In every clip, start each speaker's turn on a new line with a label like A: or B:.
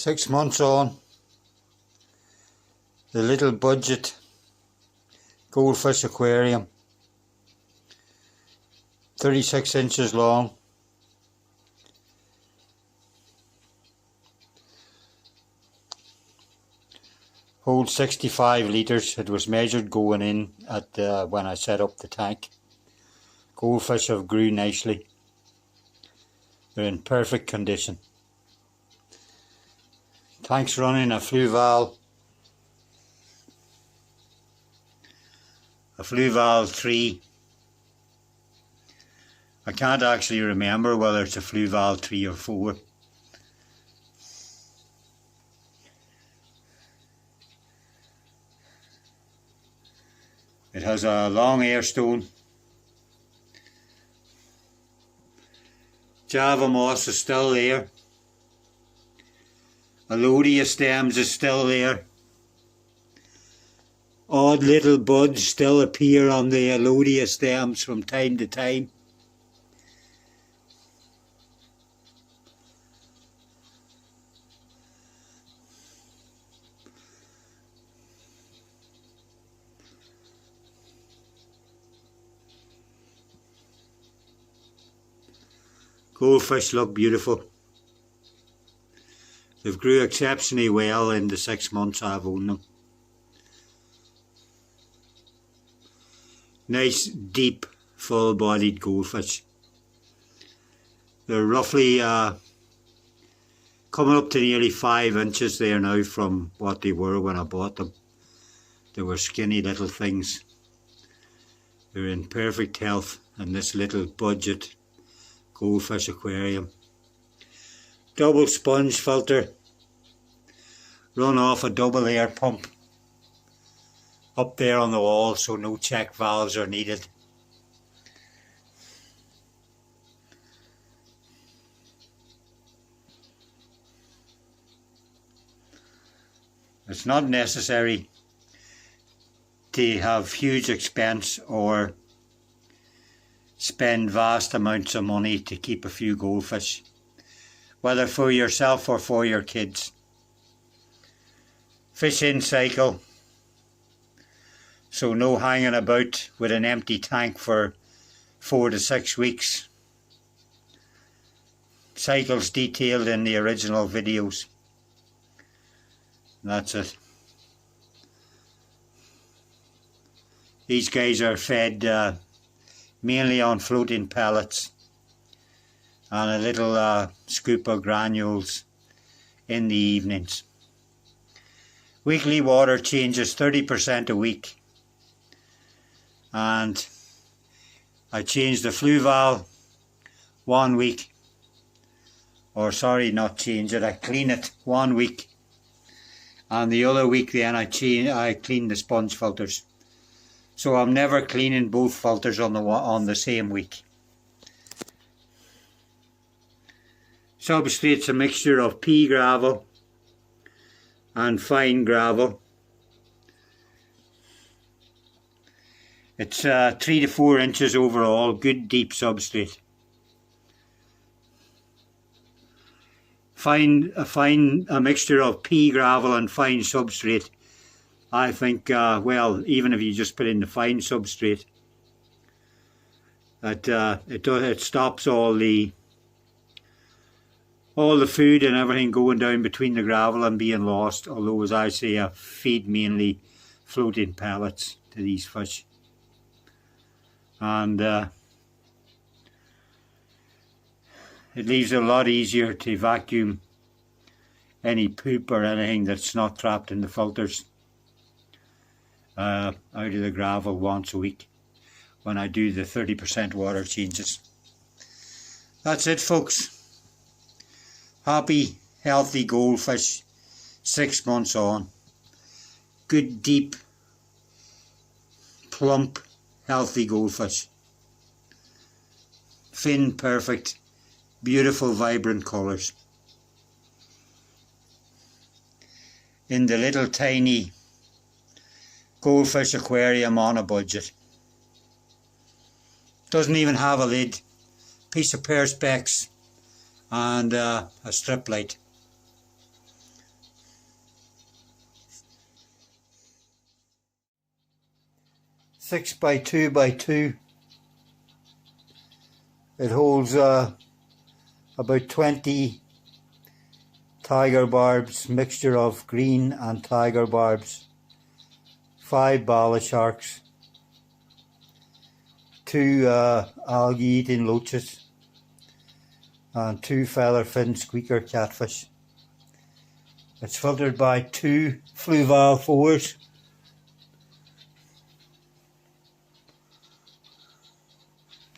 A: 6 months on, the little budget Goldfish Aquarium, 36 inches long, holds 65 litres. It was measured going in at when I set up the tank. Goldfish have grew nicely. They're in perfect condition. Tank's running a Fluval 3. I can't actually remember whether it's a Fluval 3 or 4. It has a long air stone. Java moss is still there. Alodia stems is still there. Odd little buds still appear on the Alodia stems from time to time. Goldfish look beautiful. They've grew exceptionally well in the 6 months I've owned them. Nice, deep, full-bodied goldfish. They're roughly coming up to nearly 5 inches there now from what they were when I bought them. They were skinny little things. They're in perfect health in this little budget Goldfish Aquarium. Double sponge filter, run off a double air pump up there on the wall, so no check valves are needed. It's not necessary to have huge expense or spend vast amounts of money to keep a few goldfish, whether for yourself or for your kids. Fish in cycle, so no hanging about with an empty tank for 4 to 6 weeks. Cycles detailed in the original videos. That's it. These guys are fed mainly on floating pellets and a little scoop of granules in the evenings. Weekly water changes 30% a week, and I change the Fluval 1 week, or sorry, not change it, I clean it 1 week, and the other week then I clean the sponge filters. So I'm never cleaning both filters on the same week. Substrate's a mixture of pea gravel and fine gravel. It's 3 to 4 inches overall, good deep substrate. A mixture of pea gravel and fine substrate. I think, well, even if you just put in the fine substrate, that it stops all the food and everything going down between the gravel and being lost. Although, as I say, I feed mainly floating pellets to these fish, and it leaves it a lot easier to vacuum any poop or anything that's not trapped in the filters out of the gravel once a week when I do the 30% water changes. That's it, folks. Happy, healthy goldfish, 6 months on. Good, deep, plump, healthy goldfish. Fin perfect, beautiful, vibrant colours. In the little tiny Goldfish Aquarium on a budget. Doesn't even have a lid. Piece of perspex and a strip light. 6x2x2. It holds about 20 tiger barbs, mixture of green and tiger barbs, 5 bala sharks, 2 algae eating loaches, and 2 feather fin squeaker catfish. It's filtered by 2 fluval 4s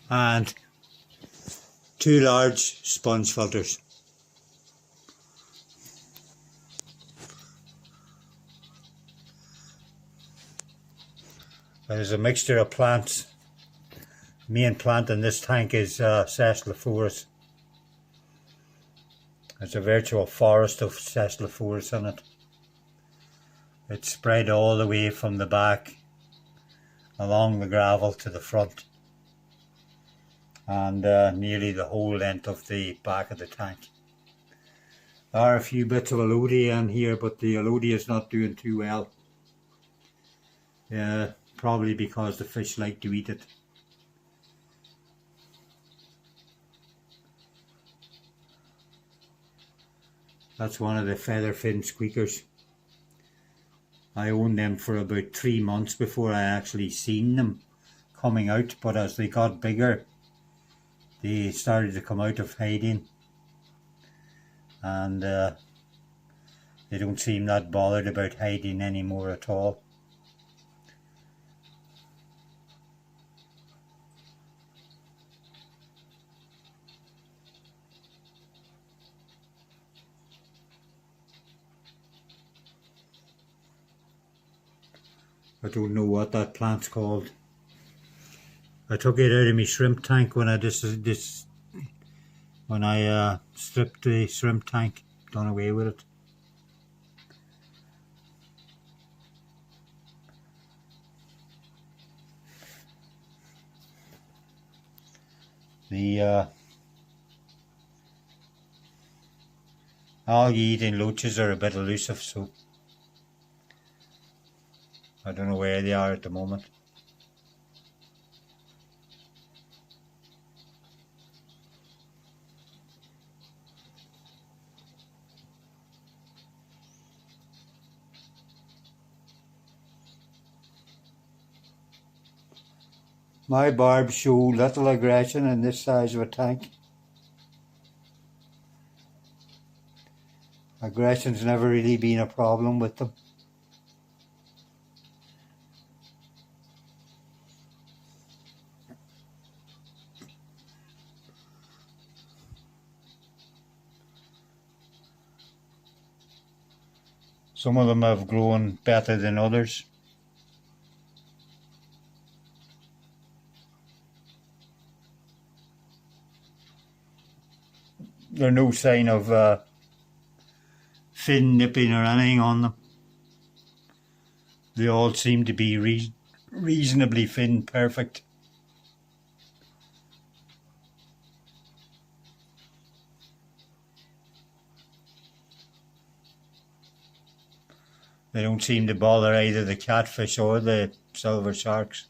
A: and 2 large sponge filters. There's a mixture of plants. The main plant in this tank is Sesliforus. There's a virtual forest of Sesliforus in it. It's spread all the way from the back along the gravel to the front, and nearly the whole length of the back of the tank. There are a few bits of Alodia in here, but the Alodia is not doing too well. Probably because the fish like to eat it. That's one of the feather fin squeakers. I owned them for about 3 months before I actually seen them coming out, but as they got bigger, they started to come out of hiding, and they don't seem that bothered about hiding anymore at all. I don't know what that plant's called. I took it out of my shrimp tank when I stripped the shrimp tank, done away with it. The algae eating loaches are a bit elusive, so I don't know where they are at the moment. My barbs show little aggression in this size of a tank. Aggression's never really been a problem with them. Some of them have grown better than others. There's no sign of fin nipping or anything on them. They all seem to be reasonably fin perfect. They don't seem to bother either the catfish or the silver sharks.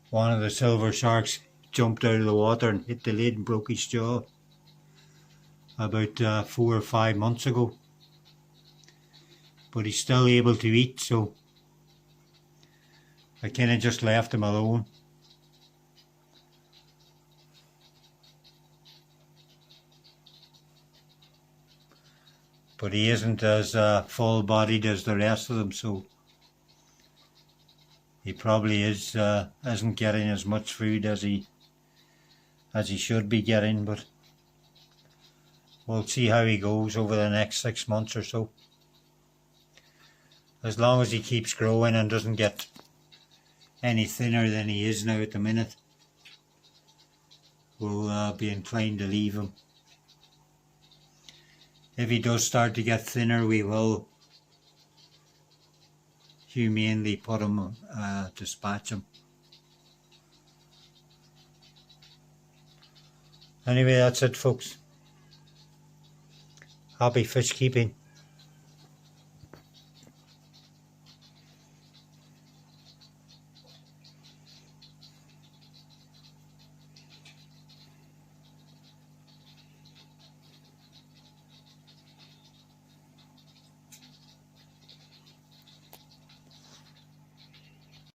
A: One of the silver sharks jumped out of the water and hit the lid and broke his jaw about 4 or 5 months ago. But he's still able to eat, so I kind of just left him alone. But he isn't as full-bodied as the rest of them, so he probably isn't getting as much food as he should be getting. But we'll see how he goes over the next 6 months or so. As long as he keeps growing and doesn't get any thinner than he is now at the minute, we'll be inclined to leave him. If he does start to get thinner, we will humanely put him, dispatch him. Anyway, that's it, folks. Happy fish keeping.